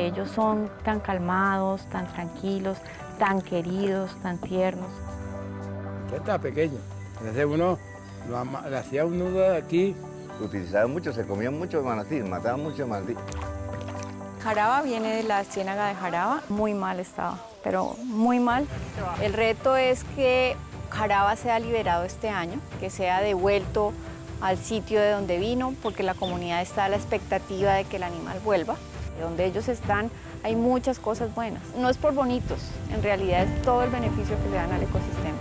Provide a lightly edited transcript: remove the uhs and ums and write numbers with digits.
Ellos son tan calmados, tan tranquilos, tan queridos, tan tiernos. Ya estaba pequeño. Entonces uno le hacía un nudo aquí. Utilizaban mucho, se comían mucho manatí, mataban mucho manatí. Jaraba viene de la ciénaga de Jaraba, muy mal estaba, pero muy mal. El reto es que Jaraba sea liberado este año, que sea devuelto al sitio de donde vino, porque la comunidad está a la expectativa de que el animal vuelva. Donde ellos están hay muchas cosas buenas. No es por bonitos, en realidad es todo el beneficio que le dan al ecosistema.